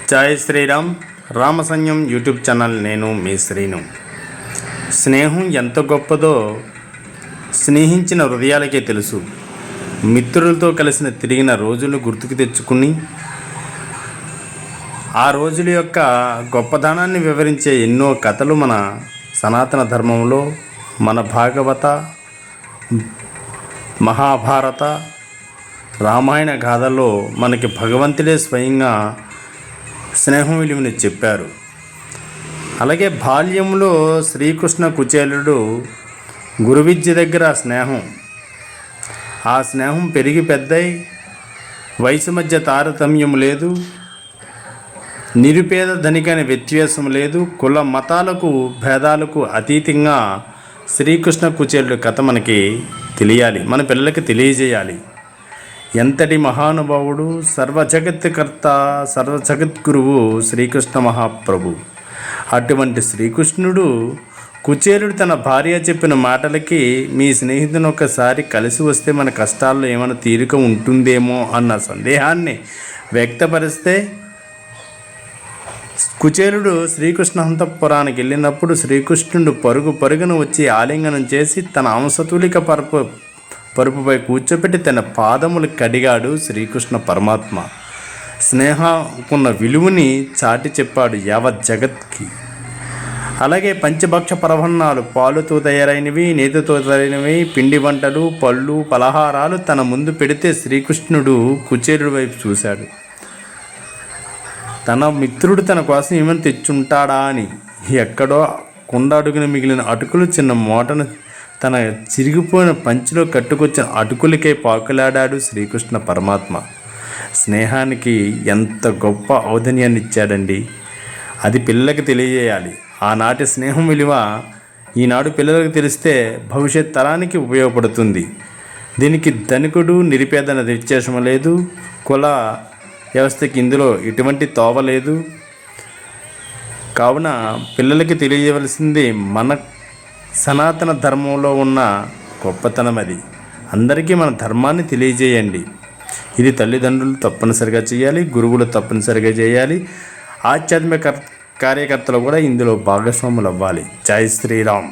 జై Sriram. రామసైన్యం YouTube channel. నేను మీ శ్రీను. స్నేహం ఎంత గొప్పదో స్నేహించిన హృదయాలకే తెలుసు. మిత్రులతో కలిసిన తిరిగిన రోజులు గుర్తుకు తెచ్చుకుని ఆ రోజుల యొక్క గొప్పదనాన్ని వివరించే ఎన్నో కథలు మన సనాతన ధర్మంలో, మన భాగవత, మహాభారత, రామాయణ గాథల్లో మనకి భగవంతుడే స్వయంగా స్నేహం విలువని చెప్పారు. అలాగే బాల్యంలో శ్రీకృష్ణ కుచేలుడు గురు విద్య దగ్గర ఆ స్నేహం పెరిగి పెద్దయి, వయసు మధ్య తారతమ్యం లేదు, నిరుపేద ధనికని వ్యత్యాసం లేదు, కుల మతాలకు భేదాలకు అతీతంగా శ్రీకృష్ణ కుచేలుడు కథ మనకి తెలియాలి, మన పిల్లలకి తెలియజేయాలి. ఎంతటి మహానుభావుడు, సర్వజగత్కర్త, సర్వజగద్గురువు శ్రీకృష్ణ మహాప్రభు. అటువంటి శ్రీకృష్ణుడు కుచేలుడు తన భార్య చెప్పిన మాటలకి, మీ స్నేహితుని ఒకసారి కలిసి వస్తే మన కష్టాల్లో ఏమైనా తీరిక ఉంటుందేమో అన్న సందేహాన్ని వ్యక్తపరిస్తే, కుచేలుడు శ్రీకృష్ణ అంతఃపురానికి వెళ్ళినప్పుడు శ్రీకృష్ణుడు పరుగున వచ్చి ఆలింగనం చేసి తన అంశతులిక పరుపుపై కూర్చోపెట్టి తన పాదములు కడిగాడు శ్రీకృష్ణ పరమాత్మ. స్నేహకున్న విలువని చాటి చెప్పాడు యావత్ జగత్కి. అలాగే పంచభక్ష పరమాన్నాలు, పాలుతో తయారైనవి, నేతితో తయారైనవి, పిండి వంటలు, పళ్ళు, పలహారాలు తన ముందు పెడితే శ్రీకృష్ణుడు కుచేలుడి వైపు చూశాడు. తన మిత్రుడు తన కోసం ఏమైనా తెచ్చుంటాడా అని. ఎక్కడో కుండ అడుగున మిగిలిన అటుకులు చిన్న మూటను తన చిరిగిపోయిన పంచిలో కట్టుకొచ్చిన అటుకులకే పాకులాడాడు శ్రీకృష్ణ పరమాత్మ. స్నేహానికి ఎంత గొప్ప ఔదన్యాన్ని ఇచ్చాడండి. అది పిల్లలకి తెలియజేయాలి. ఆనాటి స్నేహం విలువ ఈనాడు పిల్లలకు తెలిస్తే భవిష్యత్ తరానికి ఉపయోగపడుతుంది. దీనికి ధనికుడు నిరుపేదన వ్యత్యాసం లేదు, కుల వ్యవస్థకి ఇందులో ఎటువంటి తోవ లేదు. కావున పిల్లలకి తెలియజేయవలసింది మన సనాతన ధర్మంలో ఉన్న గొప్పతనం. అది అందరికీ మన ధర్మాన్ని తెలియజేయండి. ఇది తల్లిదండ్రులు తప్పనిసరిగా చేయాలి, గురువులు తప్పనిసరిగా చేయాలి, ఆధ్యాత్మిక కార్యకర్తలు కూడా ఇందులో భాగస్వాములు అవ్వాలి. జై శ్రీరామ్.